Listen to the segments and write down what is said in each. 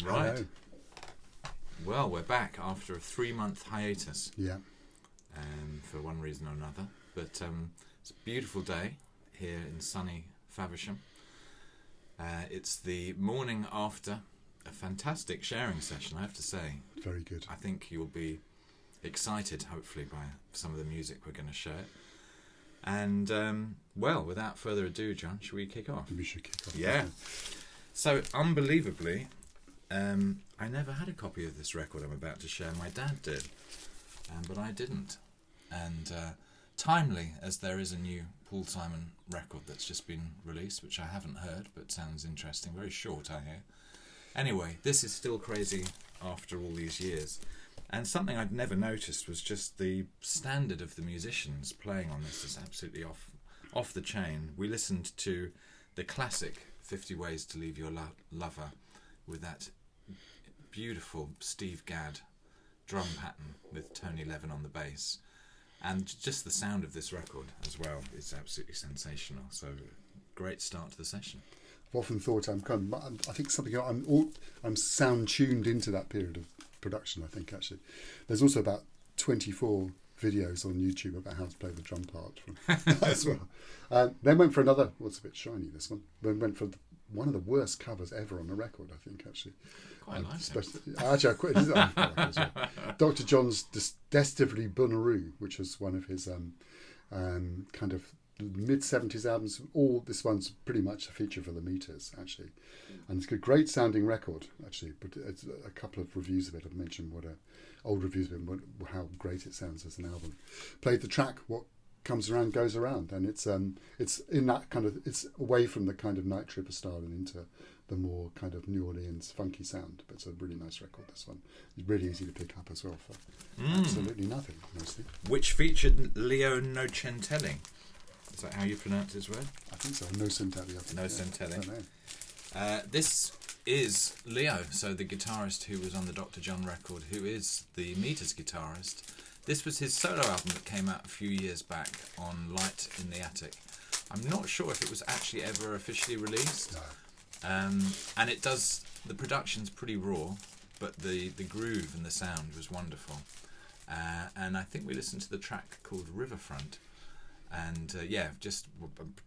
Right. Hello. Well, we're back after a 3-month hiatus. Yeah. For one reason or another. But it's a beautiful day here in sunny Faversham. It's the morning after a fantastic sharing session, I have to say. Very good. I think you'll be excited, hopefully, by some of the music we're going to share. And, well, without further ado, John, should we kick off? We should kick off. Yeah. Definitely. So, unbelievably, I never had a copy of this record I'm about to share. My dad did, but I didn't. And timely, as there is a new Paul Simon record that's just been released, which I haven't heard, but sounds interesting. Very short, I hear. Anyway, this is still crazy after all these years. And something I'd never noticed was just the standard of the musicians playing on this is absolutely off the chain. We listened to the classic 50 Ways to Leave Your Lover with that beautiful Steve Gadd drum pattern with Tony Levin on the bass. And just the sound of this record as well is absolutely sensational. So, great start to the session. I've often thought I think something I'm sound tuned into that period of production. I think actually, there's also about 24 videos on YouTube about how to play the drum part as well. Then went for another. Well, it's a bit shiny, this one. Then went for one of the worst covers ever on a record, I think, actually. Quite like it. Actually, I quite like it as well. Dr. John's Destively Bunaroo, which was one of his kind of mid-70s albums. This one's pretty much a feature for the Meters, actually. And it's a great sounding record, actually. But it's a couple of reviews of it have mentioned old reviews of it, how great it sounds as an album. Played the track, What Comes Around Goes Around, and it's in that kind of, it's away from the kind of Night Tripper style and into the more kind of New Orleans funky sound. But it's a really nice record, this one. It's really easy to pick up as well for absolutely nothing, mostly. Which featured Leo Nocentelli. Is that how you pronounce his word? I think so. Nocentelli. Nocentelli. This is Leo, so the guitarist who was on the Dr. John record, who is the Meters guitarist. This was his solo album that came out a few years back on Light in the Attic. I'm not sure if it was actually ever officially released. No. And it does, the production's pretty raw, but the groove and the sound was wonderful. And I think we listened to the track called Riverfront. And just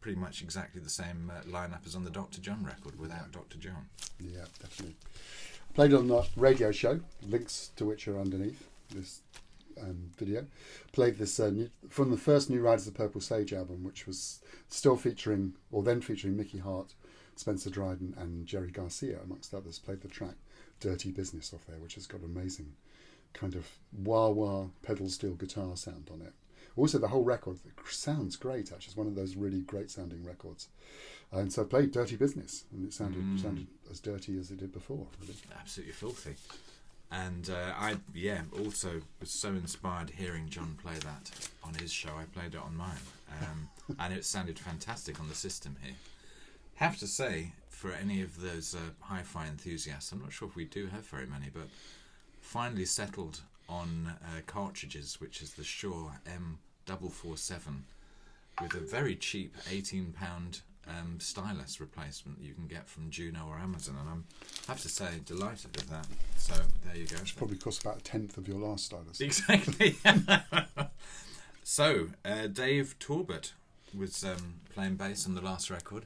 pretty much exactly the same lineup as on the Dr. John record without Dr. John. Yeah, definitely. Played on the radio show, links to which are underneath this video. Played this from the first New Riders of the Purple Sage album, which was still featuring Mickey Hart, Spencer Dryden and Jerry Garcia, amongst others. Played the track Dirty Business off there, which has got amazing kind of wah-wah pedal steel guitar sound on it. Also, the whole record sounds great, actually. It's one of those really great sounding records. And so I played Dirty Business, and it sounded as dirty as it did before, really. Absolutely filthy. And I also was so inspired hearing John play that on his show. I played it on mine. And it sounded fantastic on the system here. Have to say, for any of those hi-fi enthusiasts, I'm not sure if we do have very many, but finally settled on cartridges, which is the Shure M447 with a very cheap £18 stylus replacement you can get from Juno or Amazon, and I have to say delighted with that. So there you go. Which probably costs about a tenth of your last stylus. Exactly. So Dave Talbot was playing bass on the last record.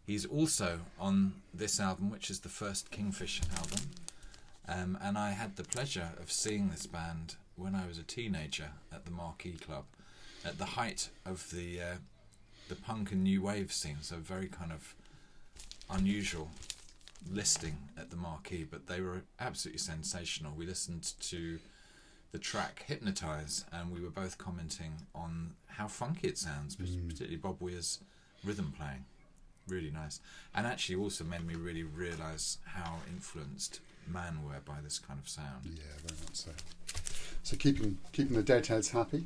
He's also on this album, which is the first Kingfish album. And I had the pleasure of seeing this band when I was a teenager at the Marquee Club, at the height of the punk and new wave scene, so very kind of unusual listing at the Marquee, but they were absolutely sensational. We listened to the track Hypnotise, and we were both commenting on how funky it sounds, particularly Bob Weir's rhythm playing. Really nice. And actually also made me really realise how influenced Man were by this kind of sound. Yeah, very much so. So keeping the Deadheads happy,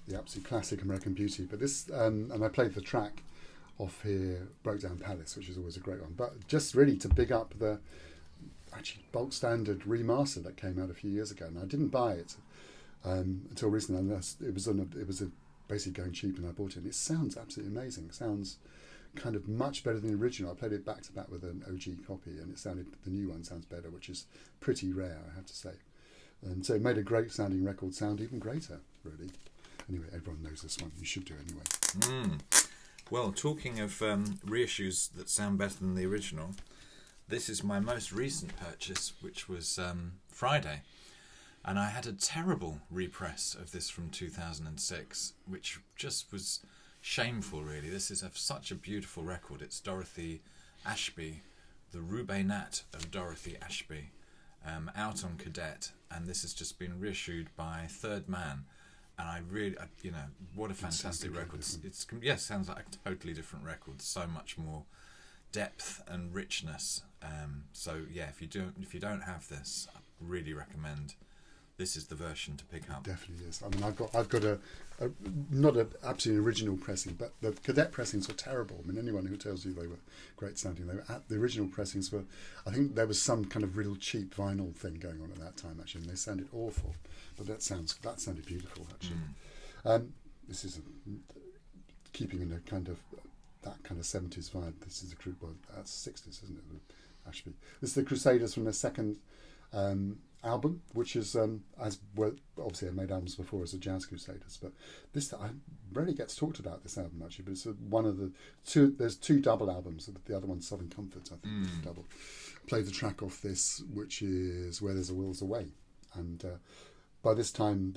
the absolute classic American Beauty. But this, and I played the track off here, Broke Down Palace, which is always a great one. But just really to big up the actually bulk standard remaster that came out a few years ago, and I didn't buy it until recently. Unless it was basically going cheap, and I bought it. And it sounds absolutely amazing. It sounds kind of much better than the original. I played it back to back with an OG copy, and the new one sounds better, which is pretty rare, I have to say. And so it made a great sounding record sound even greater, really. Anyway, everyone knows this one. You should do it anyway. Well, talking of reissues that sound better than the original, this is my most recent purchase, which was Friday. And I had a terrible repress of this from 2006, which just was shameful, really. This is such a beautiful record. It's Dorothy Ashby, the Rubaiyat of Dorothy Ashby, out on Cadet, and this has just been reissued by Third Man. And I really, what a fantastic record! Sounds like a totally different record. So much more depth and richness. So yeah, if you don't have this, I really recommend. This is the version to pick up. It definitely is. I mean, I've got a not an absolutely original pressing, but the Cadet pressings were terrible. I mean, anyone who tells you they were great sounding, the original pressings were. I think there was some kind of real cheap vinyl thing going on at that time, actually, and they sounded awful. But that sounded beautiful, actually. This is keeping in a kind of that kind of 70s vibe. This is that's 60s, isn't it? Ashby. This is the Crusaders from their second album, which is obviously I made albums before as the Jazz Crusaders, but this I rarely gets talked about this album actually. But it's one of the two. There's two double albums. The other one's Southern Comfort, I think. Double. Played the track off this, which is Where There's a Will's a Way, and by this time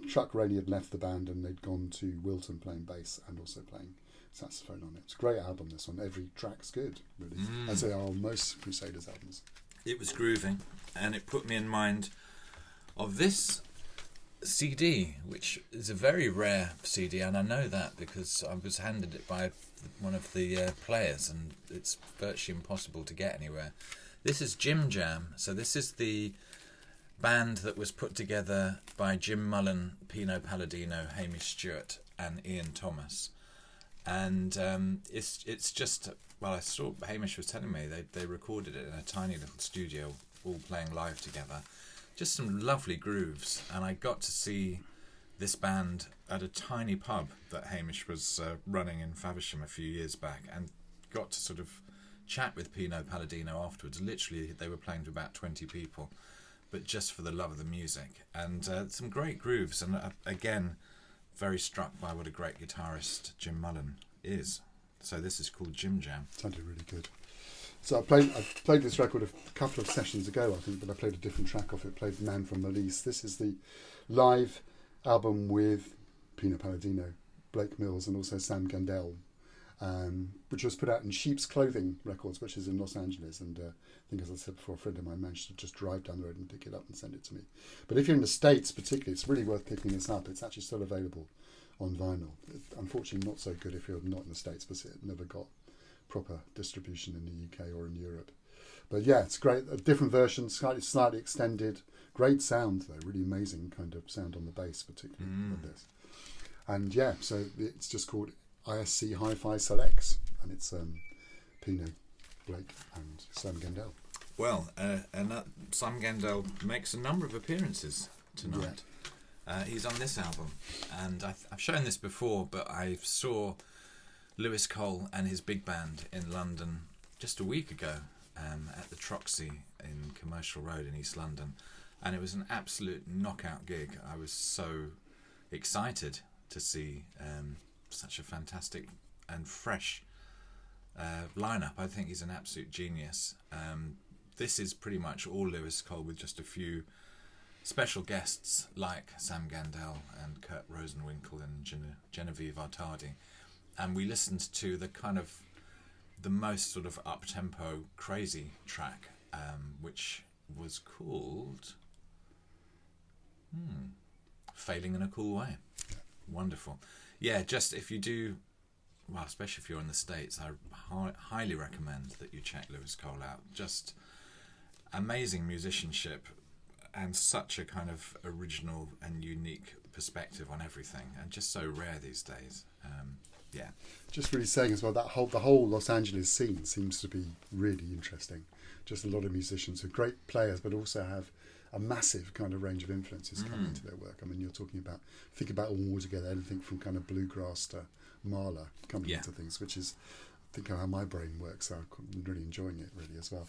Chuck Rainey had left the band and they'd gone to Wilton playing bass and also playing saxophone on it. It's a great album, this one. Every track's good, really, as they are on most Crusaders albums. It was grooving, and it put me in mind of this CD, which is a very rare CD, and I know that because I was handed it by one of the players, and it's virtually impossible to get anywhere. This is Jim Jam, so this is the band that was put together by Jim Mullen, Pino Palladino, Hamish Stewart, and Ian Thomas. And it's just, well, I saw Hamish was telling me they recorded it in a tiny little studio, all playing live together. Just some lovely grooves, and I got to see this band at a tiny pub that Hamish was running in Faversham a few years back, and got to sort of chat with Pino Palladino afterwards. Literally, they were playing to about 20 people, but just for the love of the music, and some great grooves, and again, very struck by what a great guitarist Jim Mullen is. So this is called Jim Jam. Sounded really good. So I played this record a couple of sessions ago, I think, but I played a different track off it. Played Man from Malise. This is the live album with Pino Palladino, Blake Mills, and also Sam Gandel, which was put out in Sheep's Clothing Records, which is in Los Angeles. And I think, as I said before, a friend of mine managed to just drive down the road and pick it up and send it to me. But if you're in the States particularly, it's really worth picking this up. It's actually still available on vinyl. Unfortunately, not so good if you're not in the States, because it never got proper distribution in the UK or in Europe. But yeah, it's great. A different version, slightly extended. Great sound, though. Really amazing kind of sound on the bass, particularly with this. And yeah, so it's just called ISC Hi-Fi Selects, and it's Pino, Blake, and Sam Gandel. Well, Sam Gandel makes a number of appearances tonight. Yeah. He's on this album, and I've shown this before, but I saw Lewis Cole and his big band in London just a week ago at the Troxy in Commercial Road in East London, and it was an absolute knockout gig. I was so excited to see such a fantastic and fresh lineup. I think he's an absolute genius. This is pretty much all Lewis Cole with just a few special guests like Sam Gandel and Kurt Rosenwinkel and Genevieve Artadi, and we listened to the most sort of up-tempo crazy track, which was called Failing in a Cool Way. Wonderful. Yeah, just if you do, well, especially if you're in the States, I highly recommend that you check Lewis Cole out. Just amazing musicianship, and such a kind of original and unique perspective on everything, and just so rare these days. Yeah. Just really saying as well, the whole Los Angeles scene seems to be really interesting. Just a lot of musicians who are great players, but also have a massive kind of range of influences coming into their work. I mean, you're talking about, think about All Together, anything from kind of bluegrass to Mahler coming into things, which is think of how my brain works. So I'm really enjoying it really as well.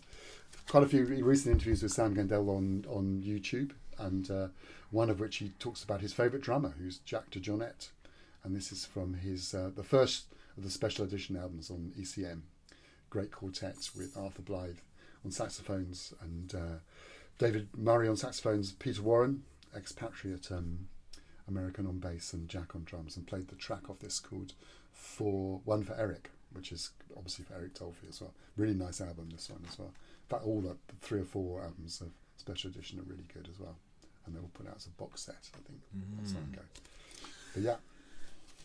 Quite a few recent interviews with Sam Gendel on YouTube, and one of which he talks about his favourite drummer, who's Jack DeJohnette, and this is from his the first of the special edition albums on ECM. Great quartet with Arthur Blythe on saxophones and David Murray on saxophones, Peter Warren, expatriate American on bass, and Jack on drums, and played the track off this called One for Eric, which is obviously for Eric Dolphy as well. Really nice album, this one as well. In fact, all the 3 or 4 albums of special edition are really good as well, and they were put out as a box set, I think, not so long ago. But yeah.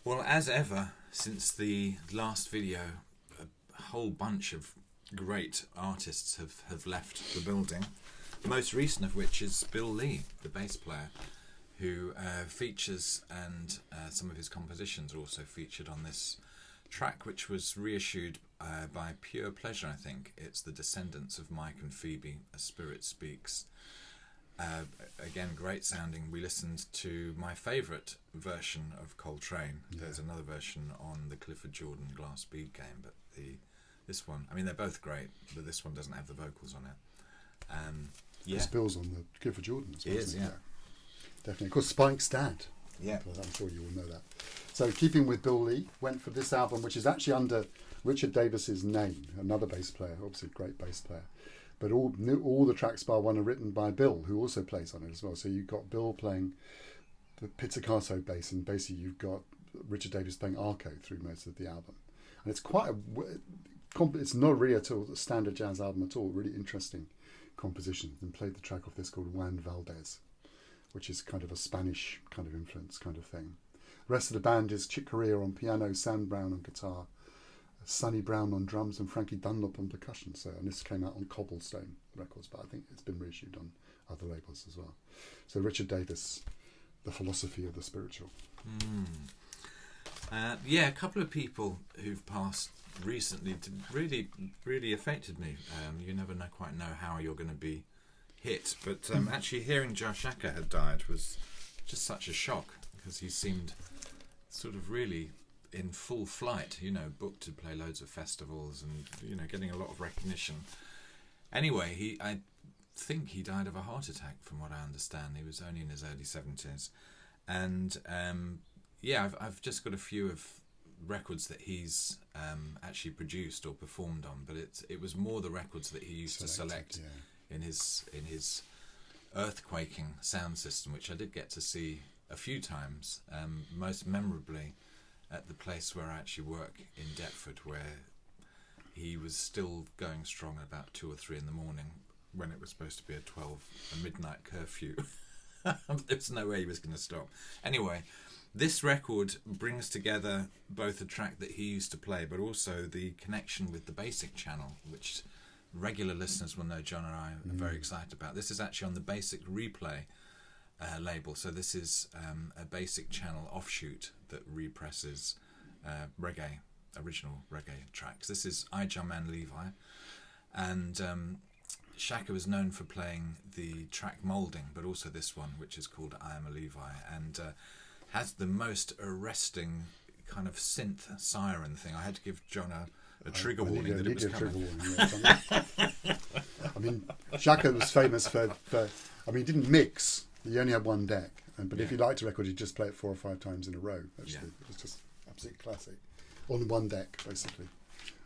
Well, as ever, since the last video, a whole bunch of great artists have left the building. The most recent of which is Bill Lee, the bass player, who features, and some of his compositions are also featured on this track, which was reissued by Pure Pleasure, I think. It's The Descendants of Mike and Phoebe, A Spirit Speaks. Again, great sounding. We listened to my favourite version of Coltrane. Yeah. There's another version on the Clifford Jordan Glass Bead Game, but this one, I mean, they're both great, but this one doesn't have the vocals on it. Yeah. It's Bill's on the Clifford Jordan as well. It is, yeah. Definitely. Of course, Spike's dad. Yeah. I'm sure you all know that. So, keeping with Bill Lee, went for this album, which is actually under Richard Davis's name, another bass player, obviously a great bass player. But all the tracks bar one are written by Bill, who also plays on it as well. So you've got Bill playing the pizzicato bass, and basically you've got Richard Davis playing arco through most of the album. And it's quite it's not really at all a standard jazz album at all. Really interesting composition. And played the track off this called Juan Valdez, which is kind of a Spanish kind of influence kind of thing. The rest of the band is Chick Corea on piano, Sam Brown on guitar, Sonny Brown on drums, and Frankie Dunlop on percussion. So, and this came out on Cobblestone Records, but I think it's been reissued on other labels as well. So Richard Davis, The Philosophy of the Spiritual. Yeah, a couple of people who've passed recently really, really affected me. You never quite know how you're going to be hit, but actually hearing Joe Shaka had died was just such a shock, because he seemed sort of really in full flight, booked to play loads of festivals and, getting a lot of recognition. Anyway, I think he died of a heart attack, from what I understand. He was only in his early 70s. And, I've just got a few of records that he's actually produced or performed on, but it was more the records that he used to select in his earthquaking sound system, which I did get to see a few times, most memorably at the place where I actually work in Deptford, where he was still going strong at about 2 or 3 in the morning when it was supposed to be a midnight curfew. There's no way he was going to stop. Anyway, this record brings together both a track that he used to play, but also the connection with the Basic channel, which regular listeners will know John and I are very excited about. This is actually on the Basic Replay label, so this is a Basic channel offshoot that represses original reggae tracks. This is Ijaman Levi, and Shaka was known for playing the track Moulding, but also this one, which is called I Am a Levi, and has the most arresting kind of synth siren thing. I had to give John a trigger warning that it was coming. I mean, Shaka was famous for he didn't mix. He only had one deck, but if he liked a record, he'd just play it 4 or 5 times in a row. Actually, it was just absolutely classic, on one deck basically,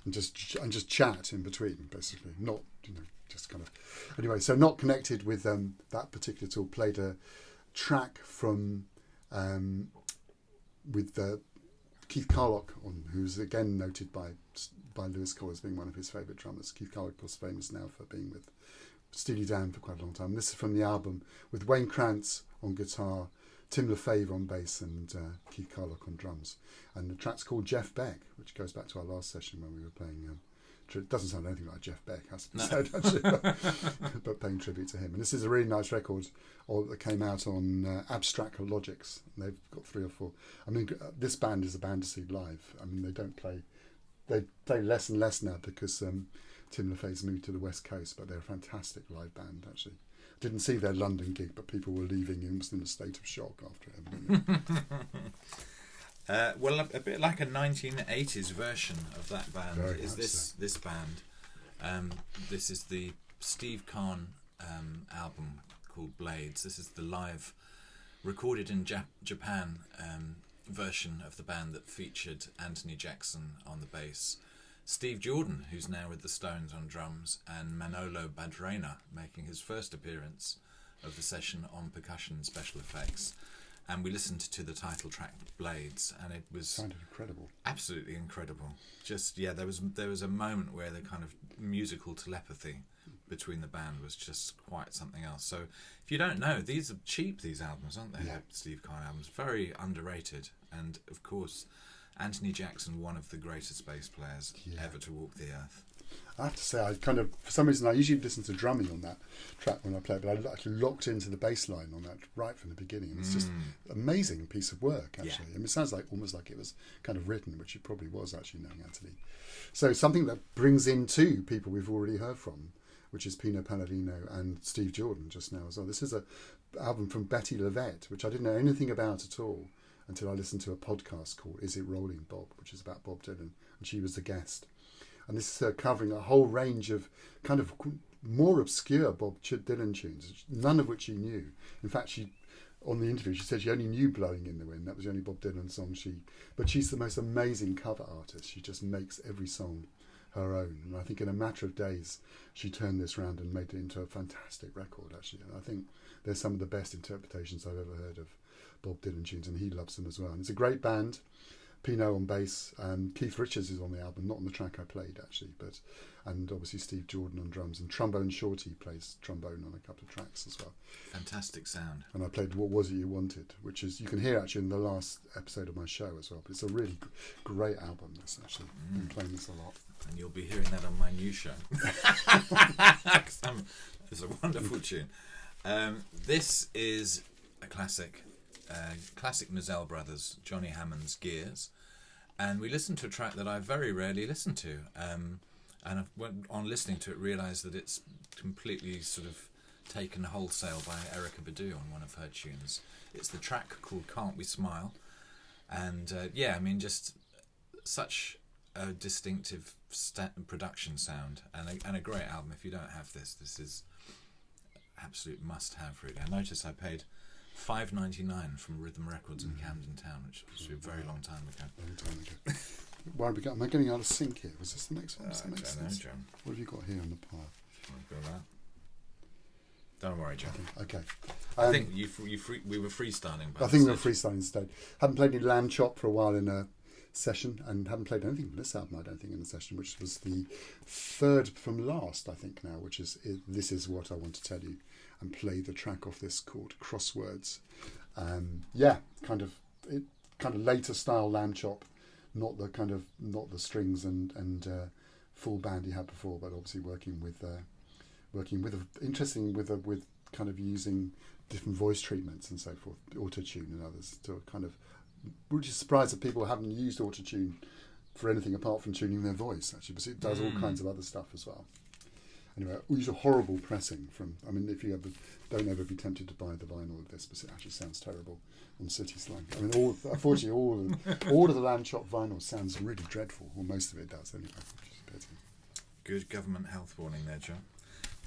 and just chat in between, basically, not just kind of. Anyway, so not connected with that particular tool. Played a track from with Keith Carlock on, who's again noted by Lewis Cole as being one of his favourite drummers. Keith Carlock was famous now for being with Steely Dan for quite a long time. This is from the album with Wayne Krantz on guitar, Tim Lefebvre on bass, and Keith Carlock on drums. And the track's called Jeff Beck, which goes back to our last session when we were playing. It doesn't sound anything like Jeff Beck, has to be said, actually, but paying tribute to him. And this is a really nice record that came out on Abstract Logics. And they've got 3 or 4. I mean, this band is a band to see live. I mean, they play less and less now because Tim Lefebvre's moved to the West Coast, but they're a fantastic live band, actually. Didn't see their London gig, but people were leaving in a state of shock after it. Well, a bit like a 1980s version of that band Very is much this band. This is the Steve Kahn album called Blades. This is the live, recorded in Japan version of the band that featured Anthony Jackson on the bass, Steve Jordan, who's now with the Stones, on drums, and Manolo Badrena making his first appearance of the session on percussion and special effects. And we listened to the title track Blades, and it was Sounded incredible. absolutely incredible. Just there was a moment where the kind of musical telepathy between the band was just quite something else. So if you don't know, these are cheap, these albums, aren't they? Yeah. The Steve Kahn albums, very underrated. And of course, Anthony Jackson, one of the greatest bass players ever to walk the earth. I have to say, I kind of, for some reason, I usually listen to drumming on that track when I play it, but I actually locked into the bass line on that right from the beginning. And it's just an amazing piece of work, actually. Yeah. I mean, it sounds like almost like it was kind of written, which it probably was, actually, knowing Anthony. So something that brings in two people we've already heard from, which is Pino Palladino and Steve Jordan just now as well. This is an album from Betty Levette, which I didn't know anything about at all until I listened to a podcast called Is It Rolling, Bob, which is about Bob Dylan, and she was the guest. And this is her covering a whole range of kind of more obscure Bob Dylan tunes, none of which she knew. In fact, she, on the interview, she said she only knew Blowing in the Wind. That was the only Bob Dylan song but she's the most amazing cover artist. She just makes every song her own. And I think in a matter of days, she turned this round and made it into a fantastic record, actually. And I think there's some of the best interpretations I've ever heard of Bob Dylan tunes, and he loves them as well. And it's a great band. Pino on bass, Keith Richards is on the album, not on the track I played actually, and obviously Steve Jordan on drums, and Trombone Shorty plays trombone on a couple of tracks as well. Fantastic sound. And I played What Was It You Wanted, which is, you can hear actually in the last episode of my show as well, but it's a really great album. That's actually been playing this a lot. And you'll be hearing that on my new show. It's a wonderful tune. This is a classic Nozell Brothers, Johnny Hammond's Gears, and we listened to a track that I very rarely listen to, and on listening to it realised that it's completely sort of taken wholesale by Erykah Badu on one of her tunes. It's the track called Can't We Smile, and I mean, just such a distinctive production sound, and a great album. If you don't have this is absolute must-have really. I noticed I paid $5.99 from Rhythm Records in Camden Town, which was a very long time ago. Why am I getting out of sync here? Was this the next one? Does that I make don't know, sense? John. What have you got here on the pile? I've got that. Don't worry, John. Okay. I think we were freestyling. I think we were freestyling instead. Haven't played any Lamb Chop for a while in a session, and haven't played anything from this album, I don't think, in a session, which was the third from last, I think now, which is This Is What I Want to Tell You, and play the track off this called Crosswords. Kind of later style Lamb Chop, not the strings and full band he had before, but obviously working with kind of using different voice treatments and so forth, auto-tune and others, to kind of, we're just surprised that people haven't used auto-tune for anything apart from tuning their voice, actually, but it does all kinds of other stuff as well. Anyway, we use a horrible pressing if you don't ever be tempted to buy the vinyl of this, but it actually sounds terrible on City Slang. I mean, unfortunately, all of the Lamb Chop vinyl sounds really dreadful, or most of it does anyway, which is a pity. Good government health warning there, John.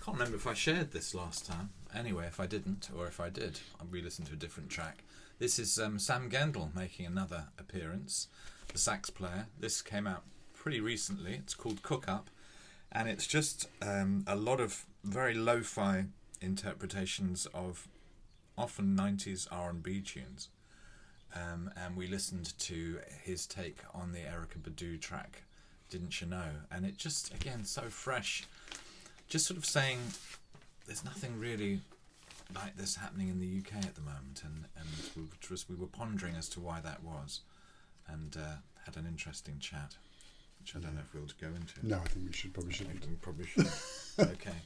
Can't remember if I shared this last time. Anyway, if I didn't, or if I did, I'll re-listen to a different track. This is Sam Gendel making another appearance, the sax player. This came out pretty recently. It's called Cook Up, and it's just a lot of very lo-fi interpretations of often 90s R&B tunes. And we listened to his take on the Erykah Badu track, Didn't You Know? And it just, again, so fresh. Just sort of saying there's nothing really like this happening in the UK at the moment, and we were pondering as to why that was, and had an interesting chat, which I don't know if we'll go into. No, I think we probably shouldn't. We probably should. Okay.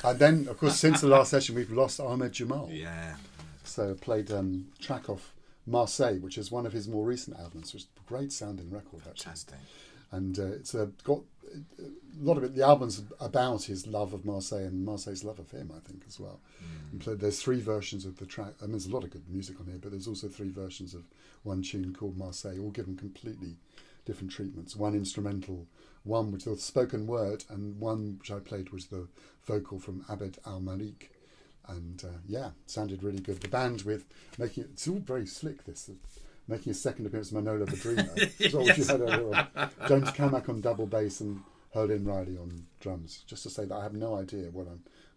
And then, of course, since the last session, we've lost Ahmed Jamal. Yeah. So I played track off Marseille, which is one of his more recent albums, which is a great sounding record, actually. Fantastic. And it's got a lot of it, the album's about his love of Marseille and Marseille's love of him, I think, as well. And so there's 3 versions of the track. I mean, there's a lot of good music on here, but there's also 3 versions of one tune called Marseille, all given completely different treatments. One instrumental, one with the spoken word, and one which I played was the vocal from Abed Al-Malik. And sounded really good. The band with making it, it's all very slick, this. Making a second appearance, Manola the Dreamer. So Yes. you had earlier on. James Kamak on double bass and Herlin Riley on drums. Just to say that I have no idea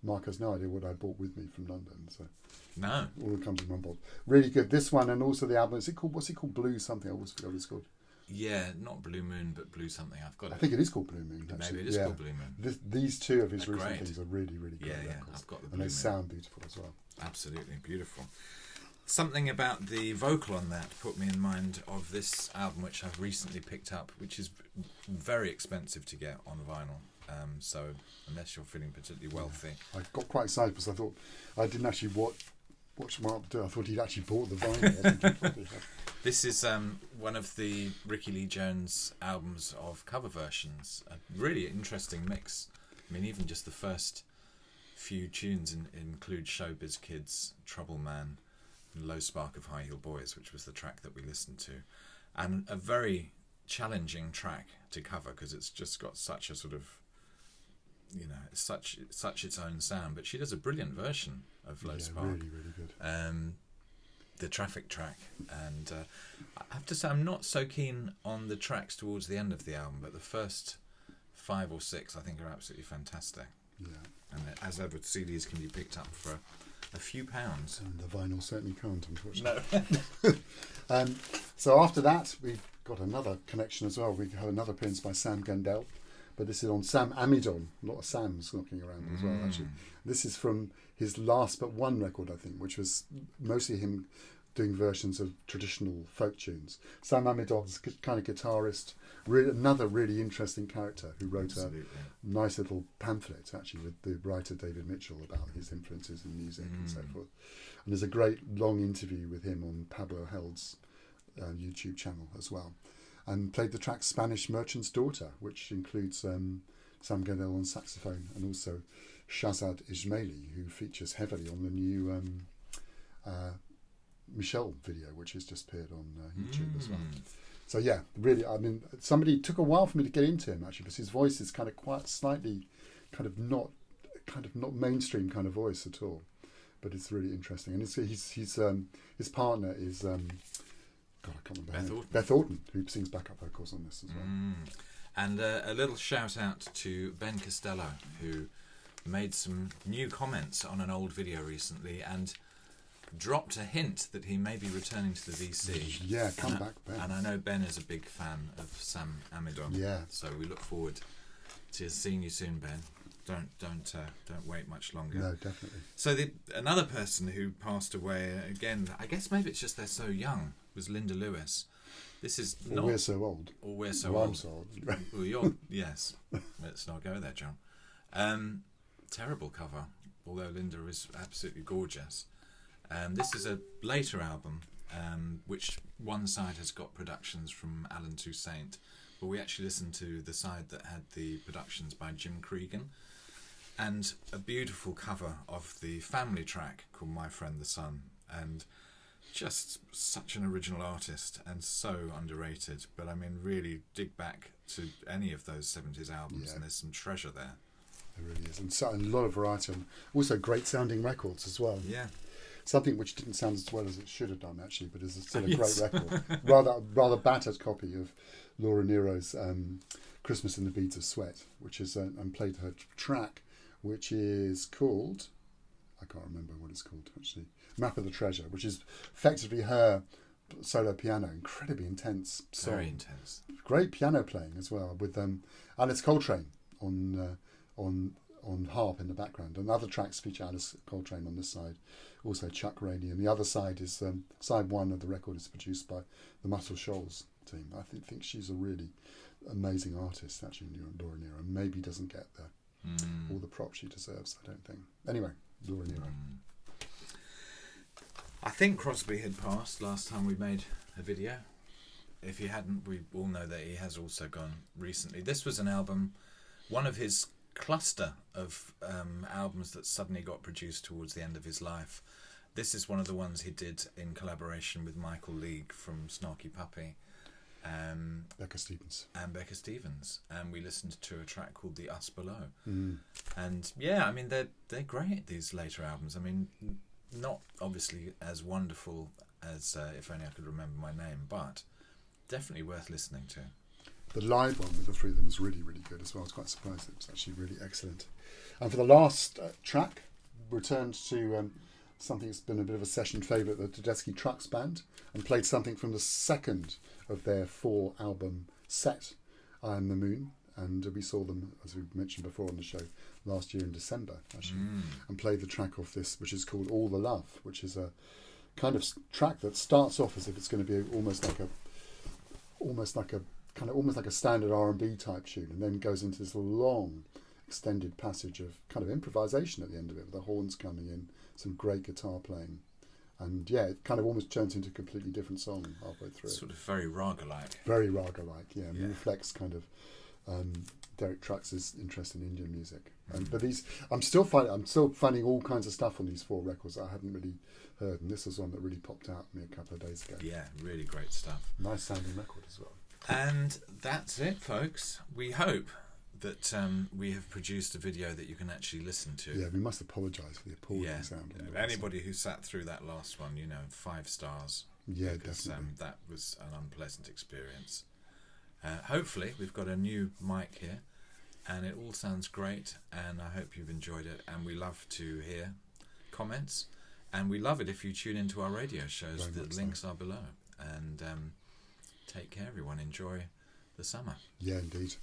Mark has no idea what I brought with me from London. So No. all comes in one box. Really good. This one and also the album. What's it called? Blue something. I always forget what it's called. Yeah, not Blue Moon, but Blue something. I've got it. I think it is called Blue Moon. Actually. Maybe it is called Blue Moon. These 2 of his They're recent great. things are really, really great Yeah, records. I've got the and Blue they Moon. sound beautiful as well. Absolutely beautiful. Something about the vocal on that put me in mind of this album, which I've recently picked up, which is very expensive to get on vinyl. So unless you're feeling particularly wealthy, I got quite excited because I thought I didn't actually watch Mark do. I thought he'd actually bought the vinyl. I think he probably had. this is one of the Ricky Lee Jones albums of cover versions. A really interesting mix. I mean, even just the first few tunes include Showbiz Kids, Trouble Man, and Low Spark of High Heel Boys, which was the track that we listened to, and a very challenging track to cover because it's just got such a sort of, such its own sound. But she does a brilliant version of Low Spark. Really, really good. The Traffic track, and I have to say I'm not so keen on the tracks towards the end of the album, but the first 5 or 6 I think are absolutely fantastic. Yeah. And as ever, CDs can be picked up for a few pounds. And the vinyl certainly can't, unfortunately. No. So after that, we've got another connection as well. We have another appearance by Sam Gandel, but this is on Sam Amidon. A lot of Sam's knocking around as well, actually. This is from his last but one record, I think, which was mostly him doing versions of traditional folk tunes. Sam Amidon's kind of guitarist, another really interesting character who wrote Absolutely. a nice little pamphlet, actually, with the writer David Mitchell about his influences in music and so forth. And there's a great long interview with him on Pablo Held's YouTube channel as well. And played the track Spanish Merchant's Daughter, which includes Sam Gandel on saxophone and also Shazad Ismaili, who features heavily on the new Michelle video, which has just appeared on YouTube as well. So yeah, really, I mean, somebody took a while for me to get into him actually, because his voice is kind of quite slightly, kind of not mainstream kind of voice at all, but it's really interesting. And his partner is God, I can't remember her name. Beth Orton, who sings backup vocals on this as well. And a little shout out to Ben Costello, who made some new comments on an old video recently and dropped a hint that he may be returning to the VC. Yeah, come back, Ben. And I know Ben is a big fan of Sam Amidon. Yeah. So we look forward to seeing you soon, Ben. Don't wait much longer. No, definitely. So another person who passed away again, I guess maybe it's just they're so young, was Linda Lewis. This is not. We're so old. Or we're so well, old. I'm so old. Well, you're yes. Let's not go there, John. Terrible cover, although Linda is absolutely gorgeous. This is a later album, which one side has got productions from Alan Toussaint, but we actually listened to the side that had the productions by Jim Cregan, and a beautiful cover of the family track called My Friend the Sun, and just such an original artist and so underrated. But I mean, really dig back to any of those 70s albums and there's some treasure there. There really is, and so a lot of variety, and also great sounding records as well. Yeah. Something which didn't sound as well as it should have done, actually, but is still a Yes. great record. rather battered copy of Laura Nero's Christmas in the Beads of Sweat, which is and played her track, which is called, I can't remember what it's called actually, Map of the Treasure, which is effectively her solo piano, incredibly intense song. Very intense. Great piano playing as well, with Alice Coltrane on harp in the background, and other tracks feature Alice Coltrane on this side, also Chuck Rainey, and the other side is side one of the record is produced by the Muscle Shoals team. I think she's a really amazing artist, actually, Laura Nero, and maybe doesn't get all the props she deserves, I don't think. Anyway, Laura Nero. I think Crosby had passed last time we made a video. if you hadn't, we all know that he has also gone recently. This was an album, one of his cluster of albums that suddenly got produced towards the end of his life. This is one of the ones he did in collaboration with Michael League from Snarky Puppy. Becca Stevens. And Becca Stevens. And we listened to a track called The Us Below. Mm. And yeah, I mean, they're great, these later albums. I mean, not obviously as wonderful as If Only I Could Remember My Name, but definitely worth listening to. The live one with the three of them was really, really good as well. I was quite surprised. It was actually really excellent. And for the last track, returned to something that's been a bit of a session favourite, the Tedeschi Trucks Band, and played something from the second of their 4-album set, I Am the Moon. And we saw them, as we mentioned before on the show, last year in December, actually, and played the track off this, which is called All the Love, which is a kind of track that starts off as if it's going to be almost like a standard R&B type tune, and then goes into this long extended passage of kind of improvisation at the end of it, with the horns coming in, some great guitar playing, and yeah, it kind of almost turns into a completely different song halfway through. Sort of very raga-like. Very raga-like, yeah. And reflects kind of Derek Trucks' interest in Indian music. But these, I'm still finding all kinds of stuff on these 4 records that I hadn't really heard, and this was one that really popped out at me a couple of days ago. Yeah, really great stuff. Nice sounding record as well. And that's it, folks. We hope that we have produced a video that you can actually listen to. Yeah, we must apologise for the appalling sound. On the anybody who sat through that last one, 5 stars. Yeah, because, definitely. That was an unpleasant experience. Hopefully, we've got a new mic here, and it all sounds great, and I hope you've enjoyed it. And we love to hear comments, and we love it if you tune into our radio shows. Very The links are below. And take care, everyone. Enjoy the summer. Yeah, indeed.